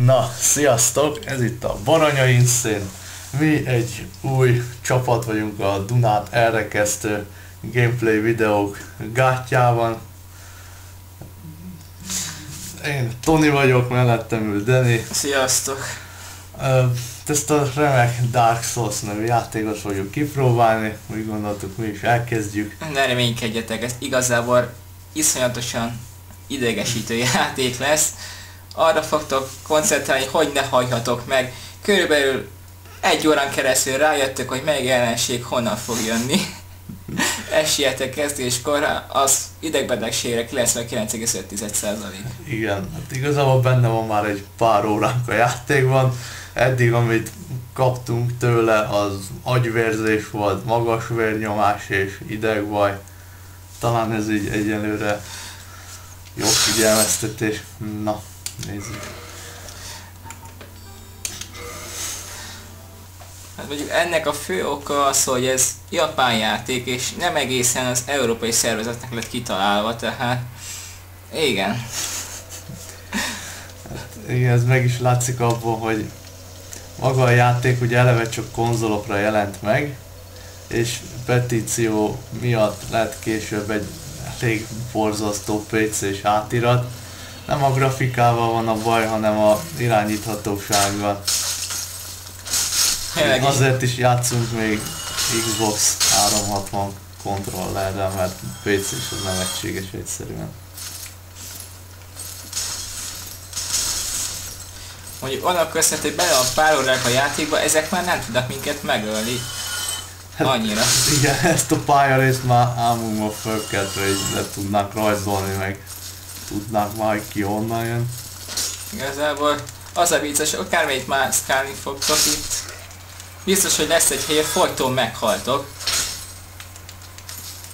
Na, sziasztok! Ez itt a Baranya Insane. Mi egy új csapat vagyunk a Dunát elrekesztő gameplay videók gátjában. Én Toni vagyok, mellettem ül Dani. Sziasztok! Ezt a remek Dark Souls nevű játékot fogjuk kipróbálni. Úgy gondoltuk, mi is elkezdjük. Ne reménykedjetek, ez igazából iszonyatosan idegesítő játék lesz. Arra fogtok koncentrálni, hogy ne halljatok meg. Körülbelül 1 órán keresztül rájöttök, hogy melyik ellenség honnan fog jönni. Esélyetek kezdéskor, az idegbetegségre 99,5%. Igen, hát igazából benne van már egy pár óránk a játékban. Eddig amit kaptunk tőle az agyvérzés volt, magas vérnyomás és idegbaj. Talán ez így egyelőre jó figyelmeztetés. Na, nézzük. Hát mondjuk ennek a fő oka az, hogy ez japán játék, és nem egészen az európai szervezetnek lett kitalálva, tehát igen. Hát, igen, ez meg is látszik abból, hogy maga a játék ugye eleve csak konzolokra jelent meg, és petíció miatt lett később egy elég borzasztó PC-s átirat. Nem a grafikával van a baj, hanem a irányíthatósággal. Azért is játszunk még Xbox 360 kontrollerrel, mert PC-s az nem egységes egyszerűen. Mondjuk annak köszönhető, hogy bele a pár órák a játékba, ezek már nem tudnak minket megölni. Annyira. Igen, ezt a pályarészt már álmunkban fölkeltve, hogy le tudnánk rajzolni, meg tudnánk már, hogy ki honnan jön. Igazából az a vicces, akármelyik mászkálni fogtok itt. Biztos, hogy lesz egy hely, folyton meghaltok.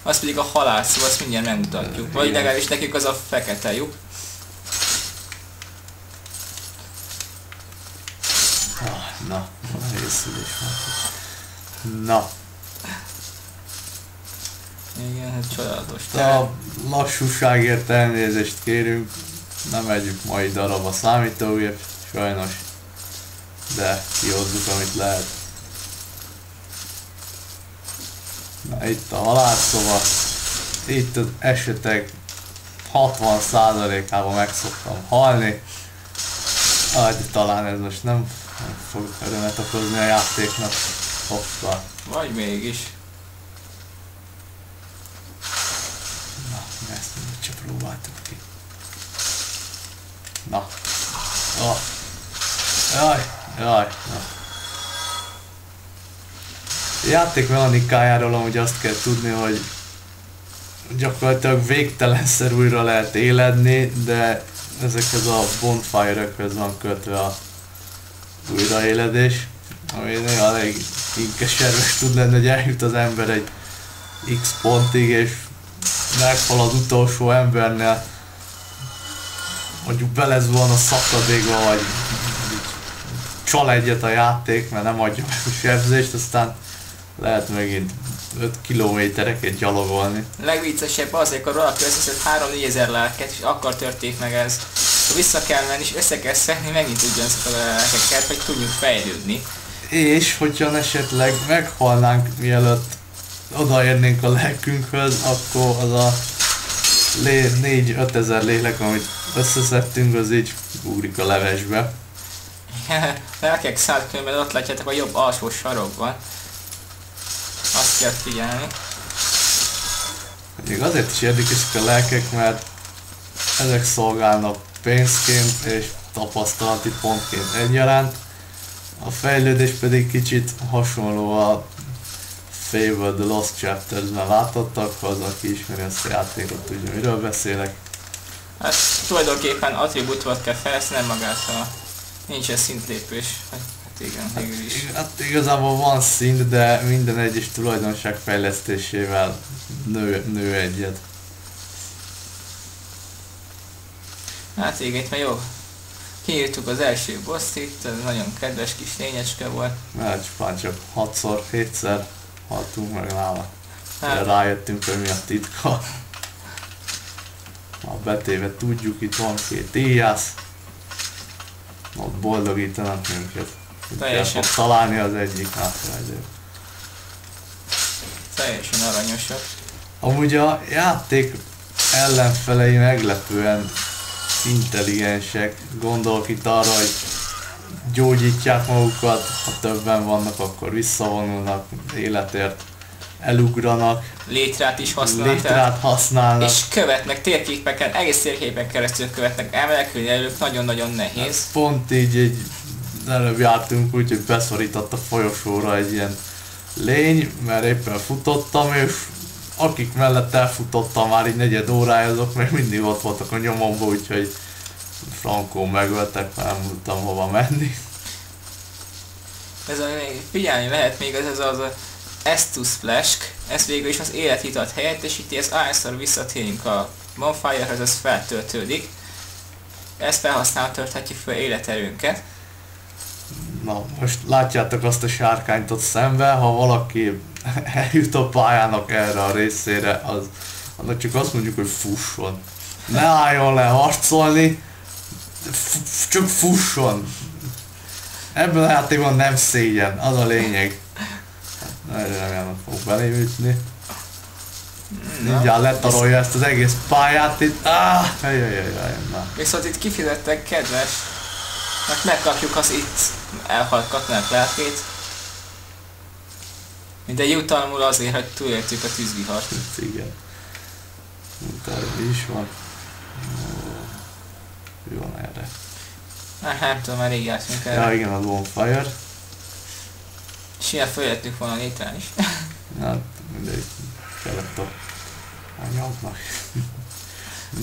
Az pedig a halál szó, azt mindjárt megmutatjuk. Vagy legalábbis nekik az a fekete lyuk. Na, részülés már. Na. Igen, hát csodálatos. A lassúságért elnézést kérünk. Nem megyünk mai darab a számítógép, sajnos. De kihozzuk, amit lehet. Na, itt a halálszoba. Itt az esetek 60%-ában meg szoktam halni. Talán ez most nem fog örömet okozni a játéknak. Hoppá. Vagy mégis. Na, ezt csak próbáltuk ki. Na. Oh. Jaj, na. A játék mechanikájáról amúgy azt kell tudni, hogy gyakorlatilag végtelenszer újra lehet éledni, de ezekhez a bonfire-ökhöz van kötve a újraéledés, ami néha elég inkeserves tud lenni, hogy eljut az ember egy X pontig, és meghal az utolsó embernél, mondjuk belezuhan a szakadékba, vagy csal egyet a játék, mert nem adja meg a sebzést, aztán lehet megint 5 kilométereket gyalogolni. Legviccesebb az, amikor valaki összeszed 3-4 ezer lelket, és akkor történik meg ez. Vissza kell menni, és össze kell szedni megint ugyanazokat a lelkeket, hogy tudjunk fejlődni. És hogyha esetleg meghalnánk mielőtt odaérnénk a lelkünkhöz, akkor az a 4-5 ezer lélek, amit összeszedtünk, az így ugrik a levesbe. Lelkek szállt, különben ott látjátok a jobb alsó sarokban. Azt kell figyelni. Még azért is érdekesek a lelkek, mert ezek szolgálnak pénzként és tapasztalati pontként egyaránt. A fejlődés pedig kicsit hasonló a Fable The Lost Chapters-ben látottakhoz, aki ismeri ezt a játékot, tudja miről beszélek. Hát tulajdonképpen attribútumot kell fejleszteni, nem magát a... nincs ez szintlépés. Hát igen, végül is. Hát igazából van szint, de minden egyes tulajdonság fejlesztésével nő egyet. Hát igen, itt már jó. Kiírtuk az első boss-t itt, ez nagyon kedves kis lényecske volt. Mert csupán csak 6-szor, 7-szer haltunk meg nála. Hát. Rájöttünk, hogy mi a titka. A betéve tudjuk, itt van 2 íjász. ott boldogítanak minket. Teljesen. Fog találni az egyik hátraidő. Teljesen aranyosak. Amúgy a játék ellenfelei meglepően intelligensek. Gondolok itt arra, hogy gyógyítják magukat, ha többen vannak, akkor visszavonulnak, életért elugranak, Létrát is használnak. létrát használnak. És követnek térképeken, egész térképen keresztül követnek, elmenekülni előbb nagyon-nagyon nehéz. Pont így előbb jártunk úgy, hogy beszorított a folyosóra egy ilyen lény, mert éppen futottam, és akik mellett elfutottam már így negyed órája, azok még mindig ott voltak a nyomomba, úgyhogy frankó megöltek, mert nem tudtam hova menni. Ez a, figyelni lehet még ez az Estus Flask, ez végül is az élethitat helyettesíti, ez ahányszor visszatérünk a Bonfirehez, ez feltöltődik. Ezt felhasználva tölthetjük fel életerőnket. Na, most látjátok azt a sárkányt ott szemben, ha valaki eljut a pályának erre a részére, annak csak azt mondjuk, hogy fusson. Ne álljon le harcolni, csak fusson. Ebben a játékban nem szégyen, az a lényeg. Nagyon remélem, hogy fog belém ütni. Mindjárt letarolja ezt az egész pályát itt. Na. Viszont itt kifizettek kedves, mert megkapjuk az itt elhallgatnak lelkét. Mindegy jutalmul azért, hogy túléltük a tűzvihart. Igen. Utána mi is van? Mi van erre? Nem tudom, már rég jártunk erre. Ja igen, a Bonfire. És ilyen följöttünk volna létrán is. Hát mindegy, kellett a anyagnak.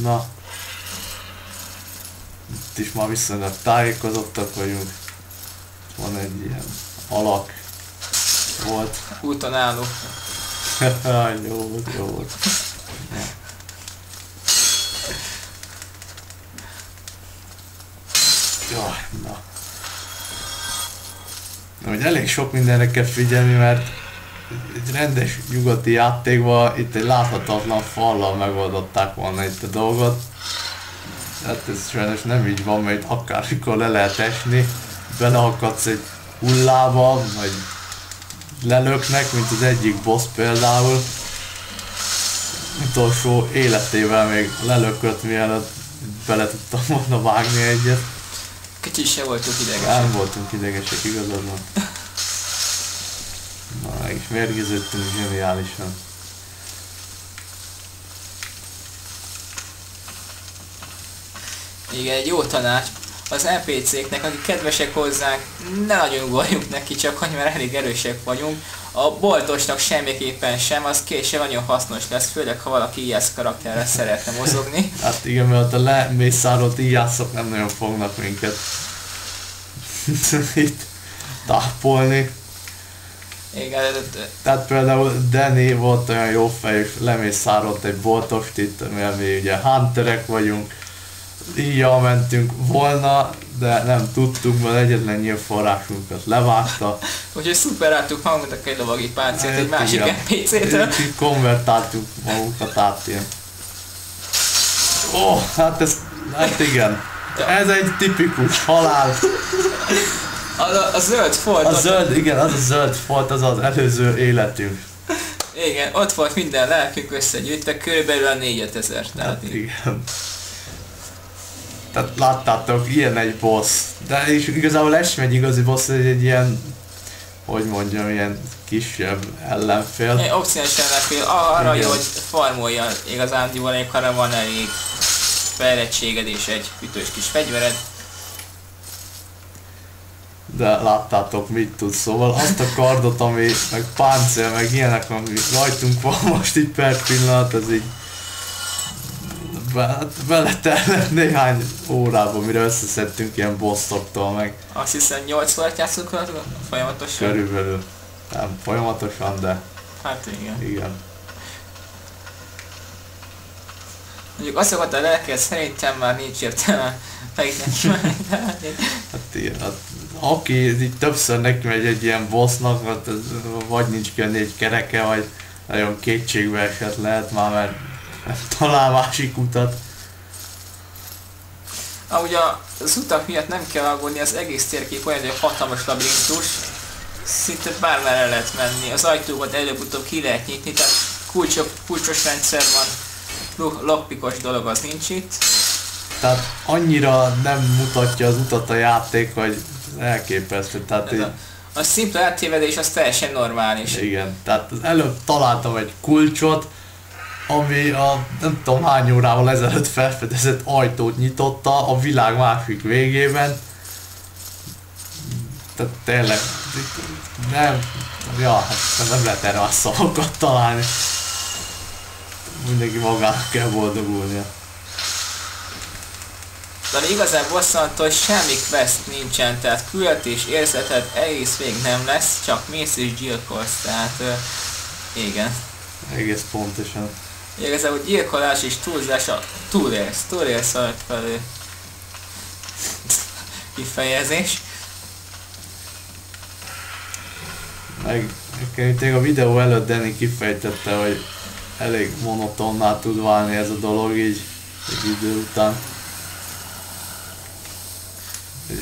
Na. Itt is már viszonylag tájékozottak vagyunk. Van egy ilyen alak. Volt. Úton álló. Jó volt, jó volt. Ja. Jaj, na. Hogy elég sok mindenre kell figyelni, mert egy rendes nyugati játékban itt egy láthatatlan fallal megoldották volna itt a dolgot. Hát ez sajnos nem így van, mert akármikor le lehet esni, beleakadsz egy hullába, vagy lelöknek, mint az egyik boss például. Utolsó életével még lelökött, mielőtt bele tudtam volna vágni egyet. Kicsit se voltunk idegesek. Nem voltunk idegesek, igazad van. Na, meg is mérgeződtünk zseniálisan. Igen, egy jó tanács. Az NPC-knek, akik kedvesek hozzánk, ne nagyon ugorjunk neki, csak hogy már elég erősek vagyunk. A boltosnak semmiképpen sem, az később nagyon hasznos lesz, főleg ha valaki IS karakterrel szeretne mozogni. Hát igen, mert a lemészárolt íjászok nem nagyon fognak minket itt tápolni. Igen, Tehát például Danny volt olyan jó fej, és lemészárolt egy boltost itt, mert mi ugye hunterek vagyunk. Íjjal mentünk volna, de nem tudtuk, mert egyetlen nyílforrásunkat levágta. úgyhogy szuperáltuk magunknak egy lovagi páncélt egy másik Igen. NPC-től. Úgyhogy konvertáltuk magunkat át ilyen. Ó, hát igen. Ez egy tipikus halál. A zöld folt. A zöld, igen, az a zöld folt, az az előző életünk. Igen, ott volt minden lelkünk összegyűjtve, körülbelül a 4000. Hát igen. Tehát láttátok, ilyen egy boss. De és igazából ez sem egy igazi boss, ez egy ilyen, hogy mondjam, ilyen kisebb ellenfél. Egy opciális ellenfél arra Igen. jó, hogy farmolja igazándiból, arra van elég fejlettséged és egy ütős kis fegyvered. De láttátok mit tud, szóval azt a kardot, ami meg páncél, meg ilyenek, ami rajtunk van most itt per pillanat, ez így beletellett néhány órában, mire összeszedtünk ilyen bossoktól meg. Azt hiszem 8 órát játszunk rajta folyamatosan. Körülbelül. Nem folyamatosan, de Hát igen. igen. Mondjuk azokat a lelket szerintem már nincs értelme megnyitni. Hát ilyen, hát, aki így többször neki megy egy ilyen bossnak, hát vagy nincs ki a 4 kereke, vagy nagyon kétségbe esett lehet már, mert nem talál másik utat. Ahogy az utak miatt nem kell aggódni, az egész térkép olyan, hogy hatalmas labirintus, szinte bármerre lehet menni, az ajtókat előbb-utóbb ki lehet nyitni, tehát kulcsos rendszer van, lockpikos dolog az nincs itt. Tehát annyira nem mutatja az utat a játék, hogy elképesztő. Tehát a szimpla eltévedés az teljesen normális. Igen, tehát előbb találtam egy kulcsot, ami a nem tudom hány órával ezelőtt felfedezett ajtót nyitotta a világ másik végében. Tehát tényleg nem, hát nem lehet erre a szavakat találni. Mindenki magának kell boldogulnia. De igazán bosszantó, hogy semmi quest nincsen, tehát küldetés érzeted egész végig nem lesz, csak mész és gyilkolsz, tehát igen. Egész pontosan. Igazából gyilkolás és túlzás a túlélsz a felő kifejezés. Meg tényleg a videó előtt Danny kifejtette, hogy elég monotonná tud válni ez a dolog így egy idő után.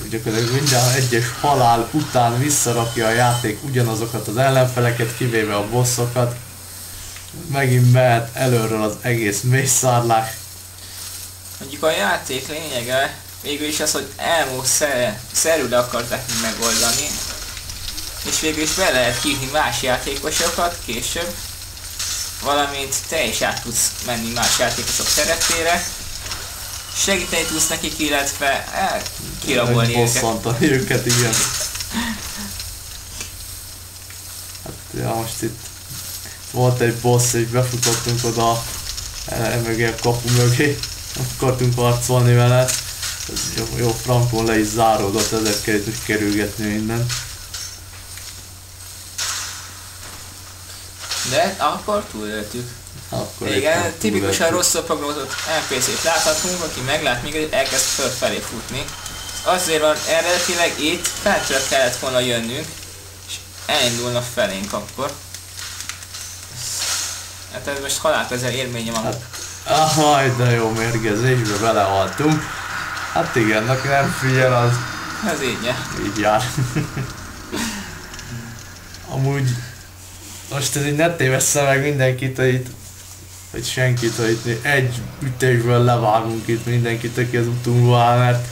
Gyakorlatilag minden egyes halál után visszarakja a játék ugyanazokat az ellenfeleket, kivéve a bossokat. Megint mehet előről az egész mészárlás. Mondjuk a játék lényege végül is az, hogy szerűre akarták megoldani, és végül is be lehet hívni más játékosokat később, valamint te is át tudsz menni más játékosok szerepére, segíteni tudsz nekik, illetve kirabolni őket. Bosszantani őket, igen. Hát ja, most itt volt egy boss, és befutottunk oda mögé a kapu mögé, akartunk harcolni vele. Ez jó frankon le is záródott, ezért kellett most kerülgetni minden. De akkor túléltük. Igen, tipikusan rosszul programozott NPC-t láthatunk, aki meglát minket, elkezd fölfelé futni. Azért van eredetileg itt feltről kellett volna jönnünk, és elindulna felénk akkor. Hát ez most halálközel élményem van. Hát, ahaj, de jó mérgezésbe belehaltunk. Hát igen, aki nem figyel, az ez így jár. Amúgy most ez így ne tévessze meg mindenkit, hogy senkit, hogy egy ütésből levágunk itt mindenkit, aki az utunkba áll, mert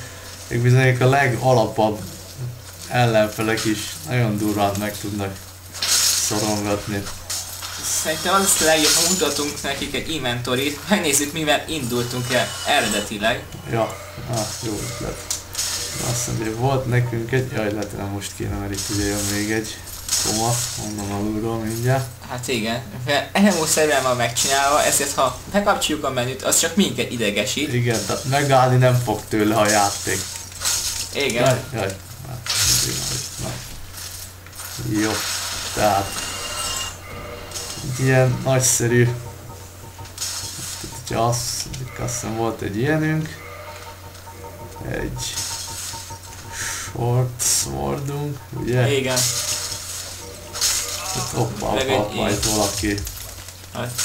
még bizonyos a legalapabb ellenfelek is nagyon durván meg tudnak szorongatni. Szerintem az a legjobb, ha mutatunk nekik egy inventorit, megnézzük mivel indultunk el eredetileg. Ja, jó ötlet. Azt mondja, hogy volt nekünk egy, lehet nem most kéne, mert itt ugye jön még egy koma, onnan alulról mindjárt. Hát igen, MMO-szerűen van megcsinálva, ezért ha bekapcsoljuk a menüt, az csak minket idegesít. Igen, tehát megállni nem fog tőle a játék. Igen. Jaj. Jó, tehát ilyen nagyszerű, azt hiszem volt egy ilyenünk, egy short swordunk, ugye? Igen. Hát hoppá, majd valaki. Hát.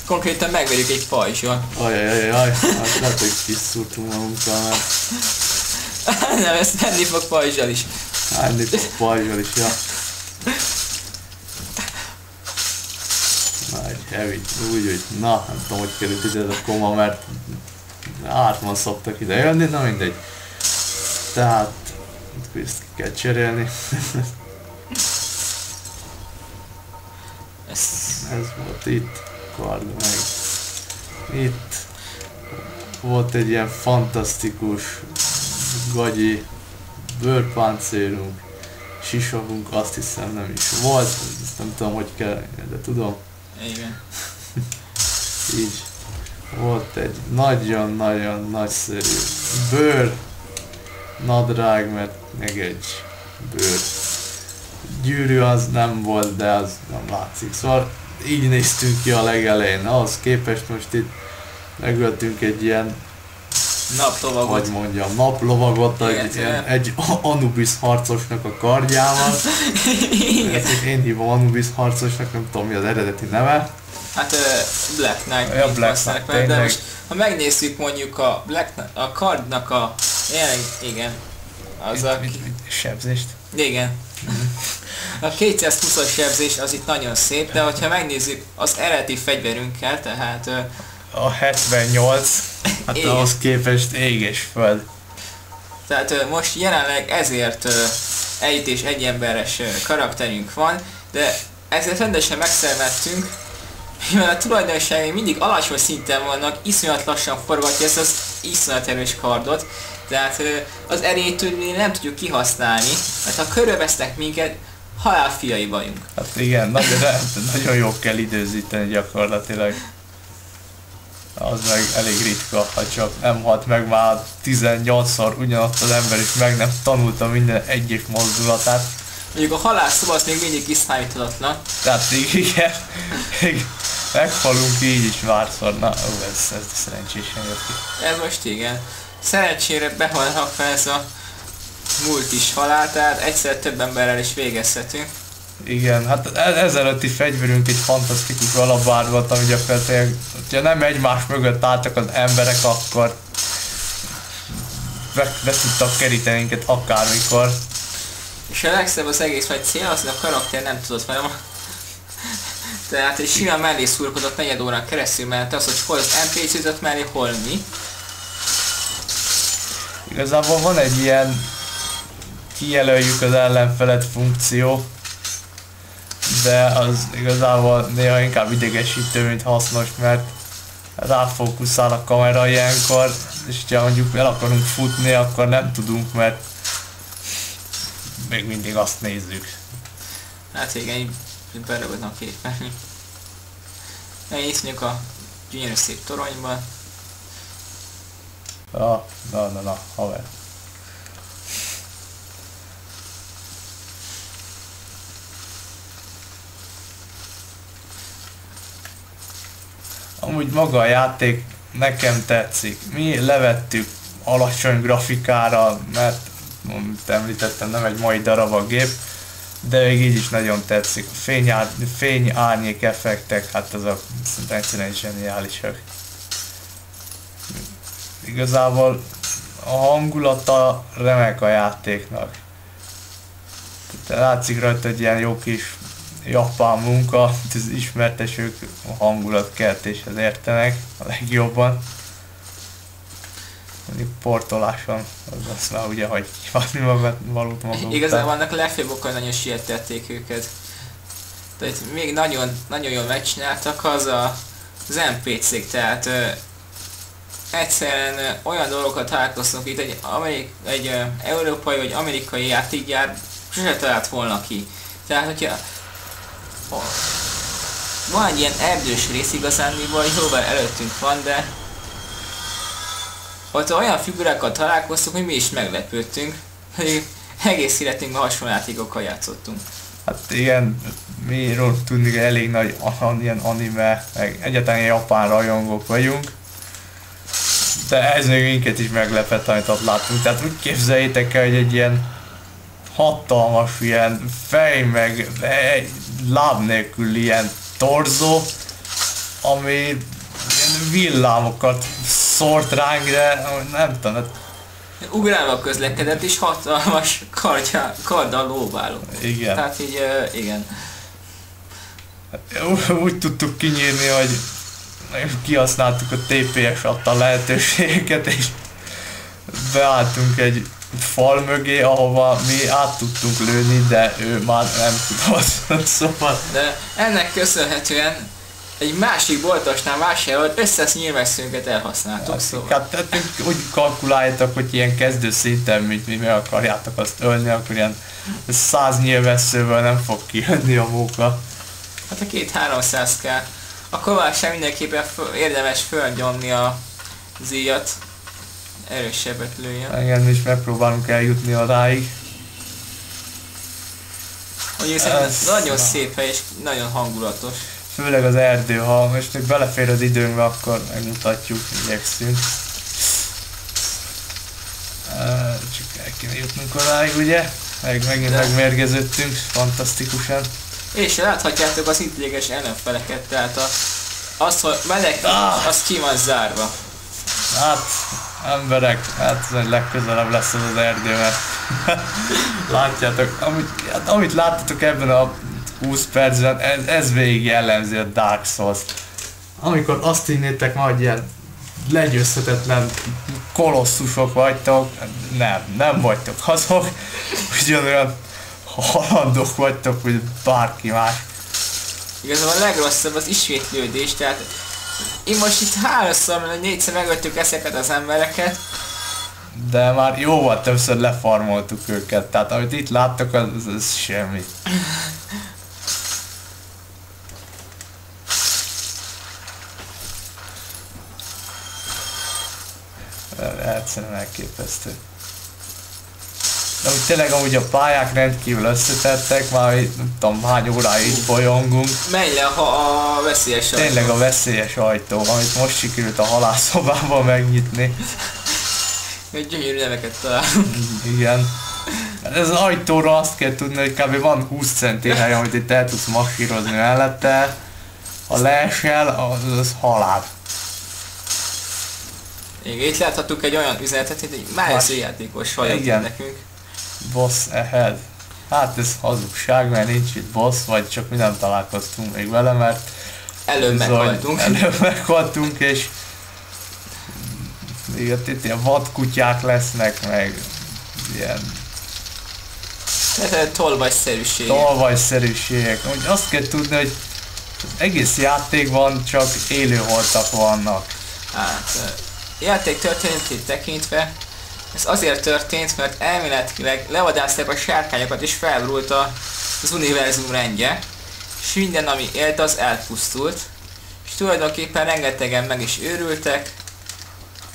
Konkrétan megverjük egy pajzsal. Ajajajaj, hát lehet, hogy kiszúrtunk magunkkal, mert... Nem, ezt menni fog pajzsal is. Menni fog pajzsal is, ja. Na, egy heavy, úgy, na, nem tudom, hogy került ide a koma, mert ártman szoktak ide jönni, na mindegy. Tehát, ezt ki kell cserélni. Ez volt itt, kard meg. Itt volt egy ilyen fantasztikus gagyi bőrpáncélunk, sisakunk, azt hiszem nem is volt, ezt nem tudom, hogy kell, de tudom. Igen. Így volt egy nagyon-nagyon nagyszerű bőr nadrág, mert meg egy bőr gyűrű az nem volt, de az nem látszik. Szóval így néztünk ki a legelején. Ahhoz képest most itt megöltünk egy ilyen naplovagot. Hogy mondjam, naplovagot, egy Anubis harcosnak a kardjával. Ezt én hívom Anubis harcosnak, nem tudom mi az eredeti neve. Hát Black Knight Ja, mint Black használnak Knight, meg, de tényleg. most ha megnézzük mondjuk a a cardnak a jelenleg, igen, az a, Sebzést. igen. A 220-as sebzés az itt nagyon szép, de hogyha megnézzük az eredeti fegyverünkkel, tehát A 78, hát Igen. ahhoz képest ég és föld. tehát most jelenleg ezért egy és egy emberes karakterünk van, de ezért rendesen megszervettünk, mivel a tulajdonságai mindig alacsony szinten vannak, iszonyat lassan forgatja ezt az iszonyat erős kardot, tehát az erejét nem tudjuk kihasználni, mert ha körülvesznek minket, halálfiai vagyunk. Hát igen, nagyon jó kell időzíteni gyakorlatilag. Az meg elég ritka, ha csak nem halt meg már 18-szor ugyanazt az ember is meg nem tanulta minden egyes mozdulatát. Mondjuk a halászó az még mindig kiszámíthatatlan. Tehát igen, meghalunk így is márszor. Na, ez szerencsésen jött ki. Ez most igen. Szerencsére be van rakva ez a multis halál, tehát egyszer több emberrel is végezhetünk. Igen, hát ezelőtti fegyverünk egy fantasztikus alapbár volt, ami gyakorlatilag, ha nem egymás mögött álltak az emberek, akkor be tudtak keríteni minket akármikor. És a legszebb az egész vagy cél, az, hogy a karakter nem tudott velem. Tehát egy simán mellé szurkodott 4 órán keresztül, mert az, hogy hol az NPC jutott mellé, hol mi. Igazából van egy ilyen kijelöljük az ellenfelet funkció, de az igazából néha inkább idegesítő, mint hasznos, mert ráfókuszál a kamera ilyenkor, és ha mondjuk el akarunk futni, akkor nem tudunk, mert még mindig azt nézzük. Hát igen, így berögödne a képernyő. Itt mondjuk a gyönyörű szép toronyban. Na, haver. Amúgy maga a játék nekem tetszik. Mi levettük alacsony grafikára, mert mint említettem, nem egy mai darab a gép, de még így is nagyon tetszik. A fény-árnyék effektek, hát azok egyszerűen zseniálisak. Igazából a hangulata remek a játéknak. Tehát látszik rajta, hogy ilyen jó kis japán munka, az ismertesők a hangulatkeltéshez értenek a legjobban. Mondjuk portoláson, az már ugye, hogy valami valót maga Igazából annak a legfőbb oka, hogy nagyon sietették őket. Tehát még nagyon jól megcsináltak az NPC-k, tehát egyszerűen olyan dolgokat találkoztunk itt, egy európai vagy amerikai játékgyár sose talált volna ki. Tehát, hogyha van egy ilyen erdős rész igazándiból, jóval előttünk van, de ott olyan figurákkal találkoztunk, hogy mi is meglepődtünk, hogy egész életünkben hasonló játékokkal játszottunk. Hát igen, mi tudni, hogy elég nagy ilyen anime, meg egyáltalán japán rajongók vagyunk. De ez még minket is meglepett, amit ott láttunk. Tehát úgy képzeljétek el, hogy egy ilyen hatalmas ilyen fej, meg láb nélkül ilyen torzó, ami ilyen villámokat szórt ránk, de nem tudom. Hát Ugrálva közlekedett és hatalmas karddal lóbáló. igen. Tehát így, igen. Úgy tudtuk kinyírni, hogy kihasználtuk a TPS adta lehetőségeket, és beálltunk egy fal mögé, ahova mi át tudtunk lőni, de ő már nem tudott. Szóval... De ennek köszönhetően egy másik boltosnál vásárolt összes nyilvesszőnket elhasználtuk, szóval. Hát úgy kalkuláljátok, hogy ilyen kezdő szinten, mint mi meg akarjátok azt ölni, akkor ilyen 100 nyilvesszővel nem fog kijönni a móka. Hát a 200-300 kell. A kovással mindenképpen érdemes fölnyomni a zíjat. Erősebbet lőjön. Igen, mi is megpróbálunk eljutni odáig. Ugye ez nagyon szép hely és nagyon hangulatos. Főleg az erdő, ha most még belefér az időnkbe, akkor megmutatjuk, igyekszünk. Csak el kéne jutnunk odáig, ugye? Megint megmérgeződtünk, fantasztikusan. És láthatjátok az intelligens ellenfeleket, tehát a Az, hogy meleg, az ki van zárva. Hát, emberek, hát legközelebb lesz ez az erdő, mert látjátok, amit láttatok ebben a 20 percben, ez végig jellemzi a Dark Souls-t. Amikor azt hinnétek majd ilyen legyőzhetetlen Kolosszusok vagytok, nem vagytok azok, ugyanolyan halandók vagytok, mint bárki más. Igazából a legrosszabb az ismétlődés, tehát én most itt 3-szor vagy 4-szer megöttük ezeket az embereket. De már jóval többször lefarmoltuk őket, tehát amit itt láttok, az semmi. Egyszerűen elképesztő. De úgy tényleg amúgy a pályák rendkívül összetettek, már nem tudom hány óráig bolyongunk. Menj le a veszélyes ajtó. Tényleg a veszélyes ajtó, amit most sikerült a halálszobában megnyitni. Egy gyönyörű neveket találunk. Igen. Ez az ajtóra azt kell tudni, hogy kb. Van 20 centi hely, amit itt el tudsz masírozni mellette. Ha leesel, az halál. Igen, itt láthattuk egy olyan üzenetet, hogy egy májuszi játékos hajott nekünk. Boss ahead. Hát ez hazugság, mert nincs itt boss, vagy csak mi nem találkoztunk még vele, mert előbb meghaltunk. Előbb meghaltunk, és itt ilyen vadkutyák lesznek, meg ilyen tolvajszerűségek. Úgy azt kell tudni, hogy az egész játékban csak élőholtak vannak. Hát, játék történetét tekintve, ez azért történt, mert elméletileg levadázták a sárkányokat és felborult az univerzum rendje, és minden, ami élt, az elpusztult, és tulajdonképpen rengetegen meg is őrültek,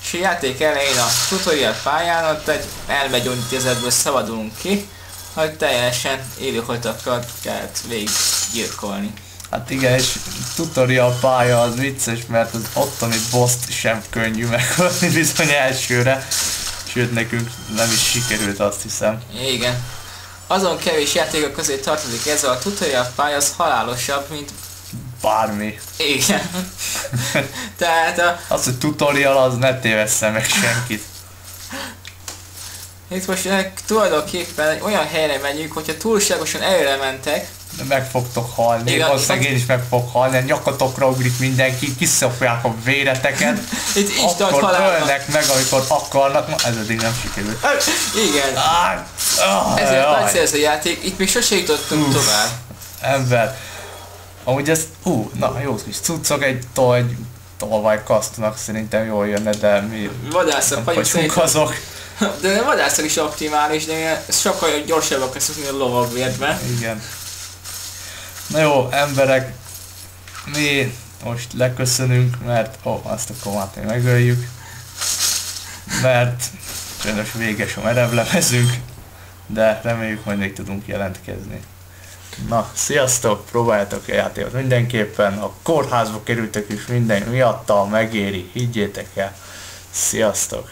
és a játék elején a tutorial pályán ott egy elmegyógyintézetből szabadulunk ki, hogy teljesen élőholtakkal kellett végiggyilkolni. Hát igen, és tutorial pálya az vicces, mert az ottani boss-t sem könnyű megölni bizony elsőre. Sőt, nekünk nem is sikerült, azt hiszem. Igen. Azon kevés játékok közé tartozik ez a tutorial pálya, az halálosabb, mint bármi. Igen. Tehát az, hogy tutorial, az ne tévessze meg senkit. Itt most tulajdonképpen egy olyan helyre megyünk, hogyha túlságosan előre mentek, de meg fogtok halni, valószínűleg én is meg fog halni, a nyakatokra ugrik mindenki, kiszopják a véreteket, akkor ölnek meg, amikor akarnak, na ez eddig nem sikerült. Igen. Ezért nagyszerű ez a játék, itt még sose jutottunk tovább. Ember. Amúgy ez, na jó kis cuccok, egy tolvajkasztónak szerintem jól jönne, de mi vadászok vagyunk azok. De a vadászok is optimális, de sokkal gyorsabbak leszünk, mint a lovagvérdben. Igen. Na jó, emberek, mi most leköszönünk, mert azt a komát még megöljük, mert sajnos véges a merevlemezünk, de reméljük majd még tudunk jelentkezni. Na, sziasztok, próbáljátok a játékot mindenképpen, a kórházba kerültek is minden miatta megéri, higgyétek el, sziasztok!